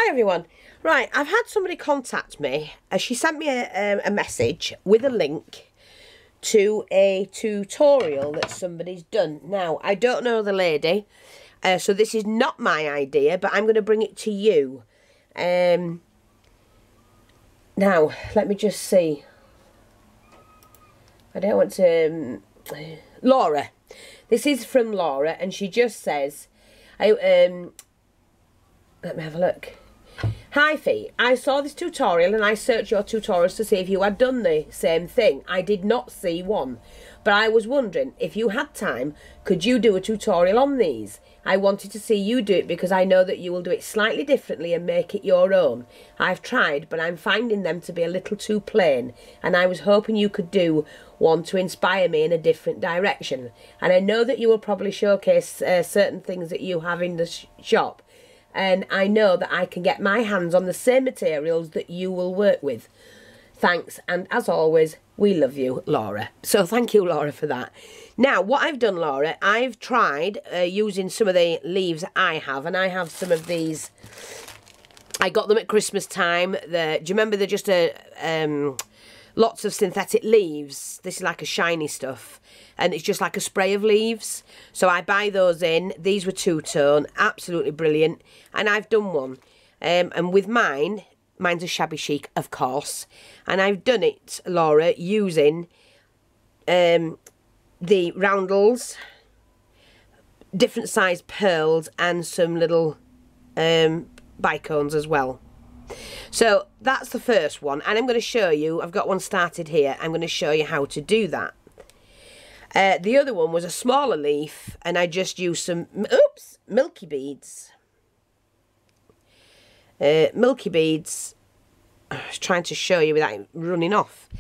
Hi everyone. Right, I've had somebody contact me. She sent me a message with a link to a tutorial that somebody's done. Now, I don't know the lady, so this is not my idea, but I'm going to bring it to you. Now, let me just see. I don't want to... Laura. This is from Laura, and she just says... let me have a look. Hi Fee, I saw this tutorial and I searched your tutorials to see if you had done the same thing. I did not see one, but I was wondering if you had time, could you do a tutorial on these? I wanted to see you do it because I know that you will do it slightly differently and make it your own. I've tried, but I'm finding them to be a little too plain, and I was hoping you could do one to inspire me in a different direction. And I know that you will probably showcase certain things that you have in the shop, and I know that I can get my hands on the same materials that you will work with. Thanks, and as always, we love you, Laura. So thank you, Laura, for that. Now, what I've done, Laura, I've tried using some of the leaves I have, and I have some of these. I got them at Christmas time. Do you remember they're just lots of synthetic leaves? This is like a shiny stuff, and it's just like a spray of leaves. So I buy those in. These were two-tone, absolutely brilliant, and I've done one. And with mine's a shabby chic, of course, and I've done it, Laura, using the roundels, different size pearls, and some little bicones as well. So that's the first one, and I'm going to show you, I've got one started here, I'm going to show you how to do that. The other one was a smaller leaf, and I just used some, milky beads. Milky beads, I was trying to show you without running off,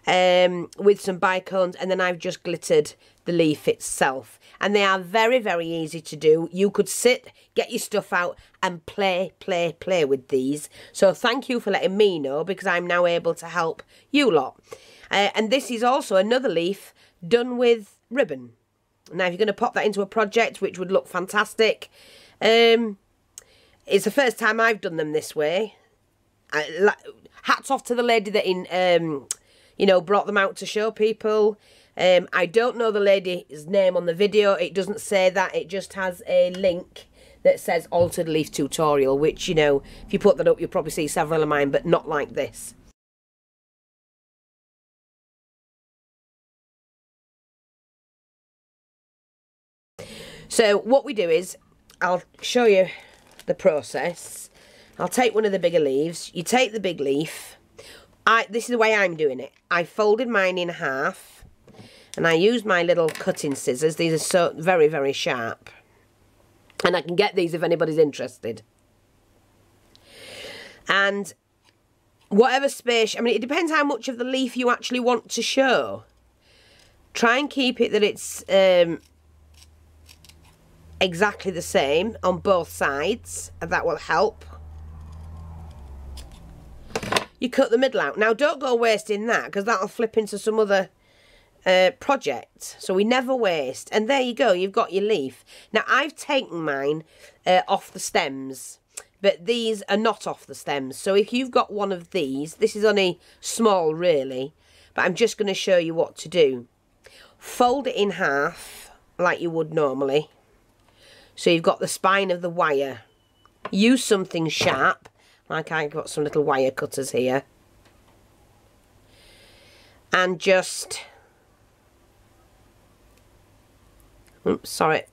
with some bicones, and then I've just glittered the leaf itself. And they are very, very easy to do. You could sit, get your stuff out, and play with these. So thank you for letting me know, because I'm now able to help you lot. And this is also another leaf done with ribbon. Now, if you're going to pop that into a project, which would look fantastic, it's the first time I've done them this way. Hats off to the lady that you know, brought them out to show people. I don't know the lady's name on the video. It doesn't say that. It just has a link that says altered leaf tutorial, which, you know, if you put that up, you'll probably see several of mine, but not like this. So what we do is, I'll show you the process. I'll take one of the bigger leaves. You take the big leaf. This is the way I'm doing it. I folded mine in half, and I used my little cutting scissors. These are so very, very sharp, and I can get these if anybody's interested. And whatever space, I mean, it depends how much of the leaf you actually want to show. Try and keep it that it's exactly the same on both sides, and that will help. You cut the middle out. Now, don't go wasting that, because that'll flip into some other project. So we never waste. And there you go. You've got your leaf. Now, I've taken mine off the stems, but these are not off the stems. So if you've got one of these, this is only small, really, but I'm just going to show you what to do. Fold it in half, like you would normally. So you've got the spine of the wire. Use something sharp. Like I've got some little wire cutters here. And just... Oops, sorry.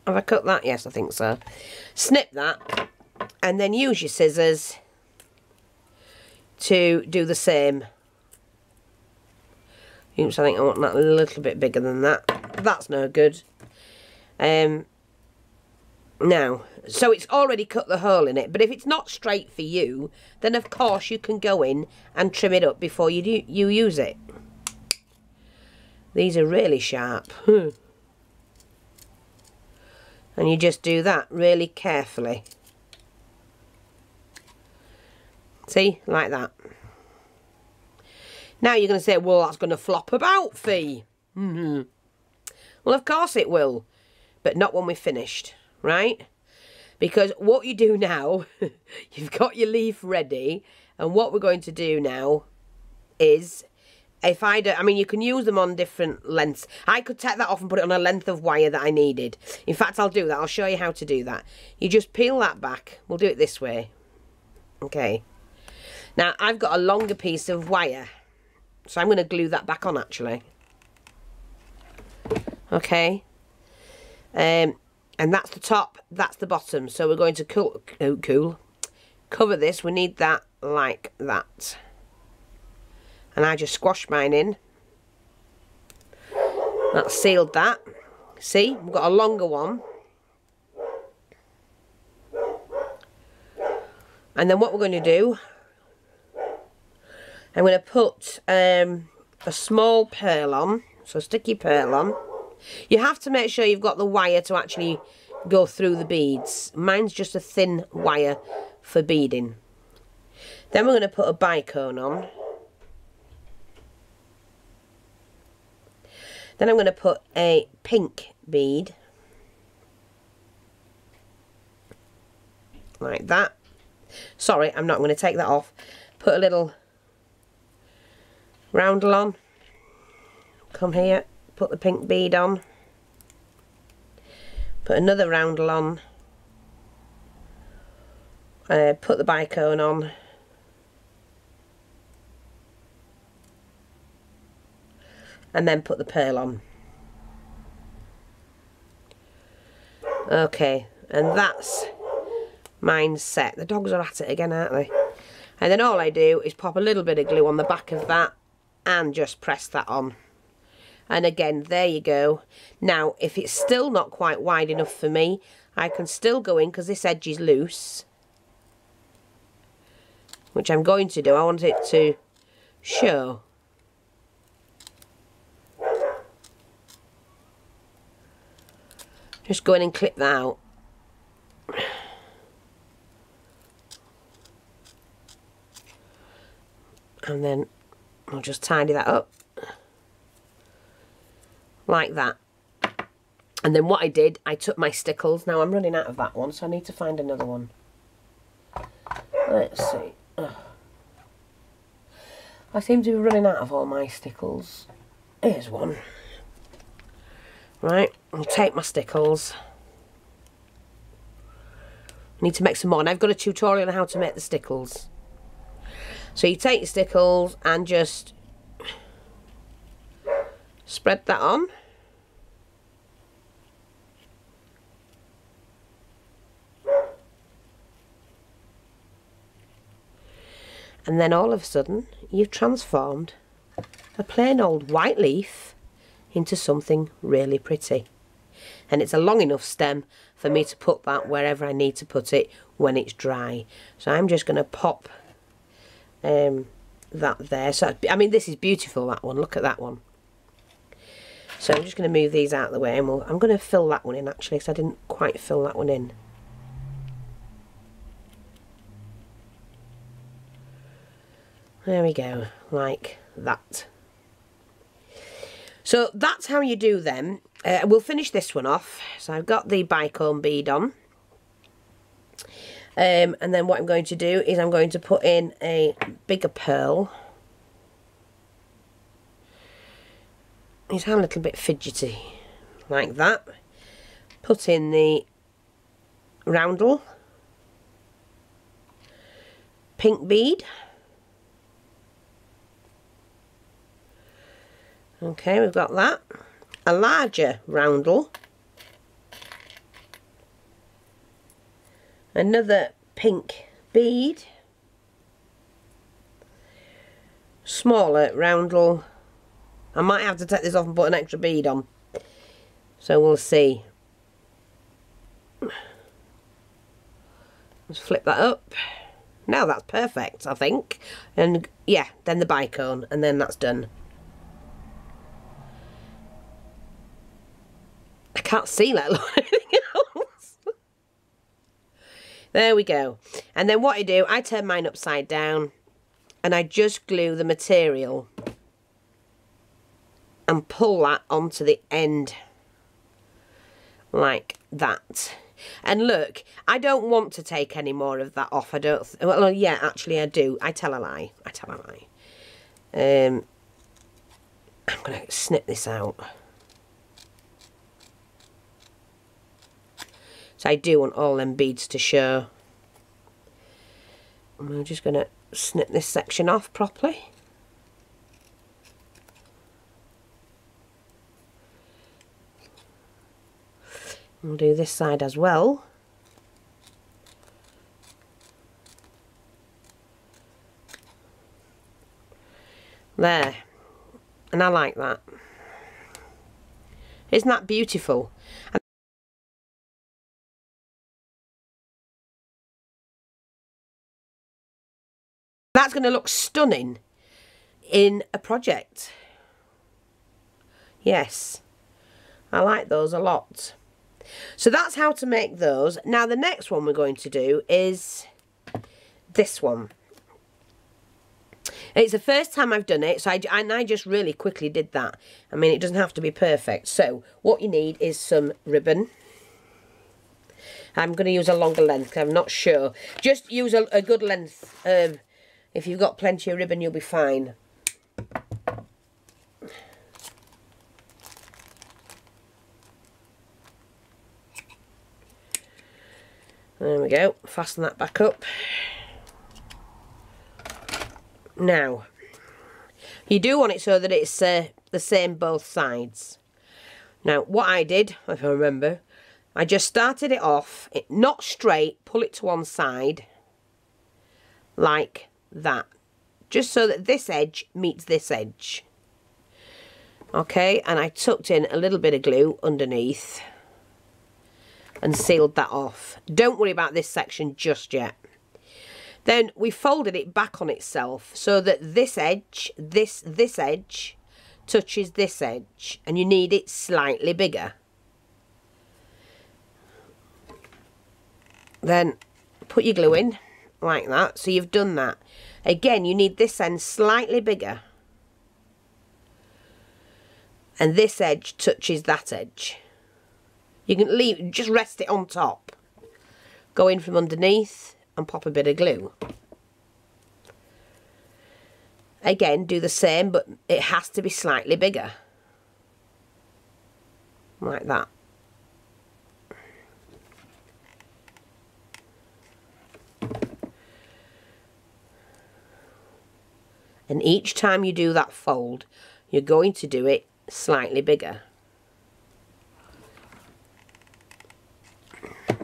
Have I cut that? Yes, I think so. Snip that. And then use your scissors to do the same. Oops, I think I want that a little bit bigger than that. That's no good. Now, so it's already cut the hole in it, but if it's not straight for you, then of course you can go in and trim it up before you use it. These are really sharp. And you just do that really carefully. See, like that. Now you're going to say, well, that's going to flop about, Fee. Well, of course it will, but not when we're finished. Right? Because what you do now, you've got your leaf ready, and what we're going to do now is, if I do, I mean, you can use them on different lengths. I could take that off and put it on a length of wire that I needed. In fact, I'll do that. I'll show you how to do that. You just peel that back. We'll do it this way. Okay. Now, I've got a longer piece of wire, so I'm going to glue that back on, actually. Okay. And that's the top, that's the bottom. So we're going to cover this. We need that like that. And I just squashed mine in. That sealed that. See, we've got a longer one. And then what we're going to do, I'm going to put a small pearl on. So stick your pearl on. You have to make sure you've got the wire to actually go through the beads. Mine's just a thin wire for beading. Then we're going to put a bicone on. Then I'm going to put a pink bead. Like that. Sorry, I'm not going to take that off. Put a little roundel on. Come here. Put the pink bead on. Put another roundel on. Put the bicone on. And then put the pearl on. Okay, and that's mine set. The dogs are at it again, aren't they? And then all I do is pop a little bit of glue on the back of that and just press that on. And again, there you go. Now, if it's still not quite wide enough for me, I can still go in, because this edge is loose, which I'm going to do. I want it to show. Just go in and clip that out. And then I'll just tidy that up. Like that. And then what I did, I took my stickles. Now I'm running out of that one, so I need to find another one. Let's see. Ugh. I seem to be running out of all my stickles. Here's one. Right, I'll take my stickles. I need to make some more, and I've got a tutorial on how to make the stickles. So you take your stickles and just spread that on. And then all of a sudden, you've transformed a plain old white leaf into something really pretty. And it's a long enough stem for me to put that wherever I need to put it when it's dry. So I'm just going to pop that there. So I mean, this is beautiful, that one. Look at that one. So I'm just going to move these out of the way, and I'm going to fill that one in actually, because I didn't quite fill that one in. There we go, like that. So that's how you do them. We'll finish this one off. So I've got the bicone bead on. And then what I'm going to do is I'm going to put in a bigger pearl. It's a little bit fidgety, like that. Put in the roundel. Pink bead. Okay, we've got that. A larger roundel. Another pink bead. Smaller roundel. I might have to take this off and put an extra bead on. So we'll see. Let's flip that up. Now that's perfect, I think. And yeah, then the bicone, and then that's done. I can't see, let alone anything else. There we go. And then what I do, I turn mine upside down and I just glue the material and pull that onto the end like that. And look, I don't want to take any more of that off. I don't, well, yeah, actually I do. I tell a lie. I tell a lie. I'm going to snip this out. So I do want all them beads to show. And we're just going to snip this section off properly. We'll do this side as well. There. And I like that. Isn't that beautiful? And that's going to look stunning in a project. Yes. I like those a lot. So that's how to make those. Now the next one we're going to do is this one. It's the first time I've done it, so I just really quickly did that. I mean, it doesn't have to be perfect. So what you need is some ribbon. I'm going to use a longer length, 'cause I'm not sure. Just use a good length. If you've got plenty of ribbon, you'll be fine. There we go, fasten that back up. Now, you do want it so that it's the same both sides. Now, what I did, if I remember, I just started it off, not straight, pull it to one side, like that. Just so that this edge meets this edge. Okay, and I tucked in a little bit of glue underneath and sealed that off. Don't worry about this section just yet. Then we folded it back on itself so that this edge, this edge touches this edge, and you need it slightly bigger. Then put your glue in like that. So you've done that. Again, you need this end slightly bigger, and this edge touches that edge. You can leave, just rest it on top. Go in from underneath and pop a bit of glue. Again, do the same, but it has to be slightly bigger. Like that. And each time you do that fold, you're going to do it slightly bigger.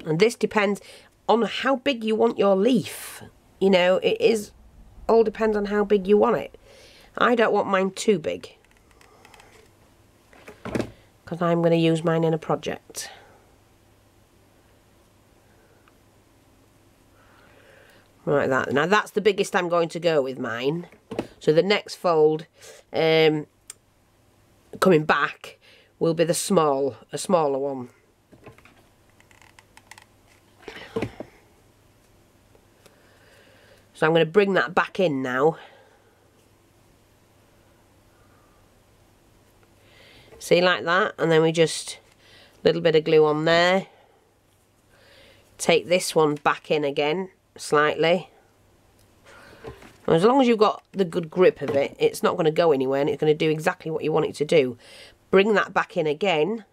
And this depends on how big you want your leaf. You know, all depends on how big you want it. I don't want mine too big, because I'm going to use mine in a project. Like that. Now that's the biggest I'm going to go with mine. So the next fold, coming back, will be a smaller one. So I'm going to bring that back in now. See, like that, and then we just a little bit of glue on there. Take this one back in again slightly. As long as you've got the good grip of it, it's not going to go anywhere, and it's going to do exactly what you want it to do. Bring that back in again.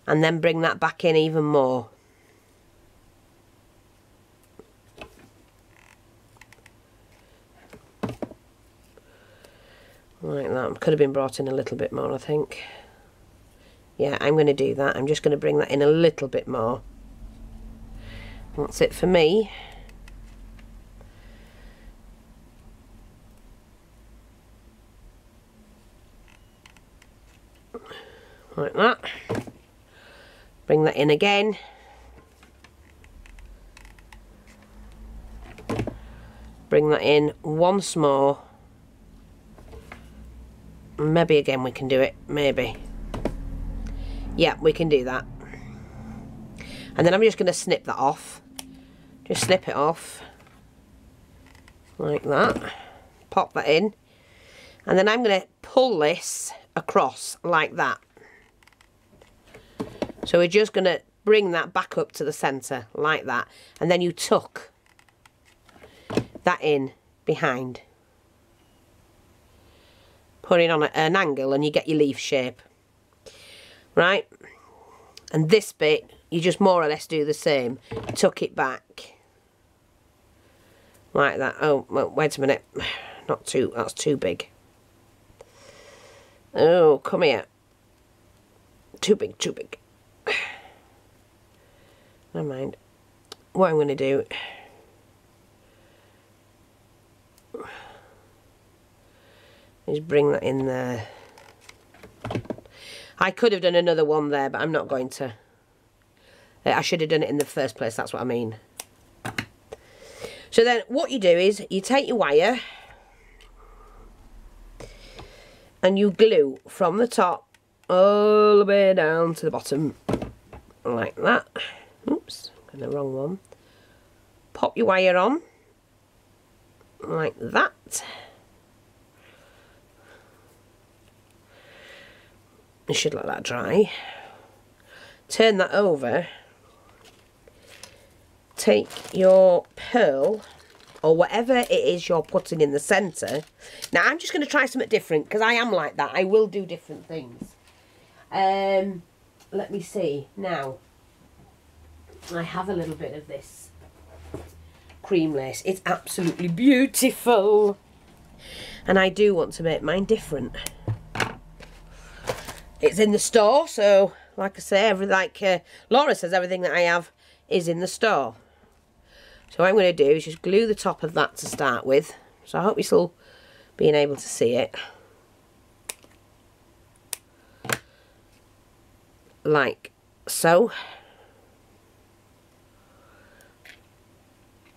And then bring that back in even more. Like that. Could have been brought in a little bit more, I think. Yeah, I'm going to do that. I'm just going to bring that in a little bit more. That's it for me. Like that. Bring that in again. Bring that in once more. Maybe again we can do it. Maybe. Yeah, we can do that. And then I'm just going to snip that off. Just snip it off. Like that. Pop that in. And then I'm going to pull this across like that. So we're just going to bring that back up to the centre like that, and then you tuck that in behind. Put it on an angle and you get your leaf shape. Right? And this bit, you just more or less do the same. Tuck it back. Like that. Oh, well, wait a minute. Not too, that's too big. Oh, come here. Too big, too big. Never mind. What I'm going to do is bring that in there. I could have done another one there, but I'm not going to. I should have done it in the first place, that's what I mean. So then what you do is you take your wire and you glue from the top all the way down to the bottom like that. Oops, got the wrong one. Pop your wire on like that. You should let that dry. Turn that over. Take your pearl or whatever it is you're putting in the centre. Now I'm just going to try something different because I am like that. I will do different things. Let me see. Now, I have a little bit of this cream lace. It's absolutely beautiful. And I do want to make mine different. It's in the store, so like I say, Laura says, everything that I have is in the store. So what I'm going to do is just glue the top of that to start with. So I hope you're still being able to see it. Like so.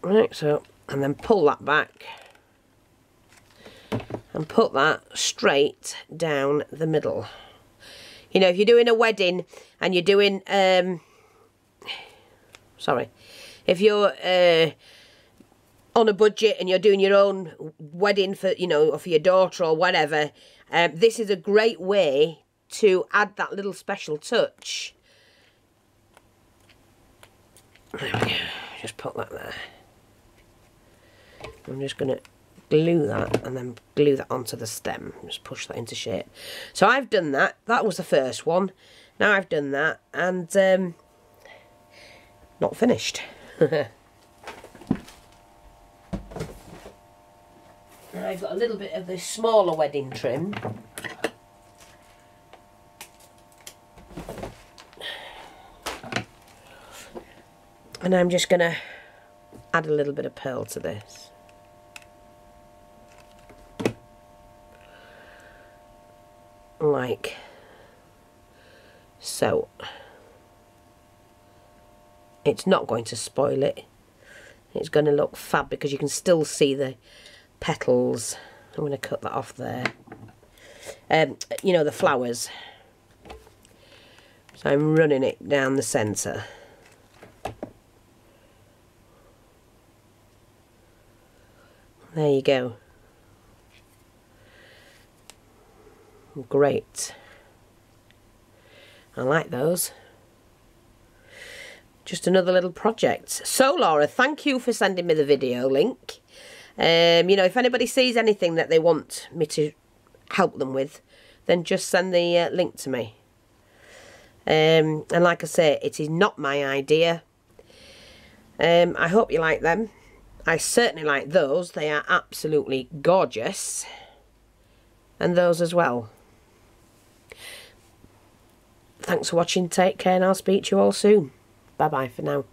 Right, so, and then pull that back. And put that straight down the middle. You know, if you're doing a wedding and you're doing, if you're on a budget and you're doing your own wedding for, you know, or for your daughter or whatever, this is a great way to add that little special touch. There we go. Just put that there. I'm just going to glue that and then glue that onto the stem. Just push that into shape. So I've done that. That was the first one. Now I've done that and not finished. Now I've got a little bit of the smaller wedding trim. And I'm just going to add a little bit of pearl to this. Like so. It's not going to spoil it. It's going to look fab because you can still see the petals. I'm going to cut that off there. You know, the flowers. So I'm running it down the centre. There you go. Great. I like those. Just another little project. So Laura, thank you for sending me the video link. You know, if anybody sees anything that they want me to help them with, then just send the link to me. And like I say, it is not my idea. I hope you like them. I certainly like those. They are absolutely gorgeous. And those as well. Thanks for watching. Take care and I'll speak to you all soon. Bye bye for now.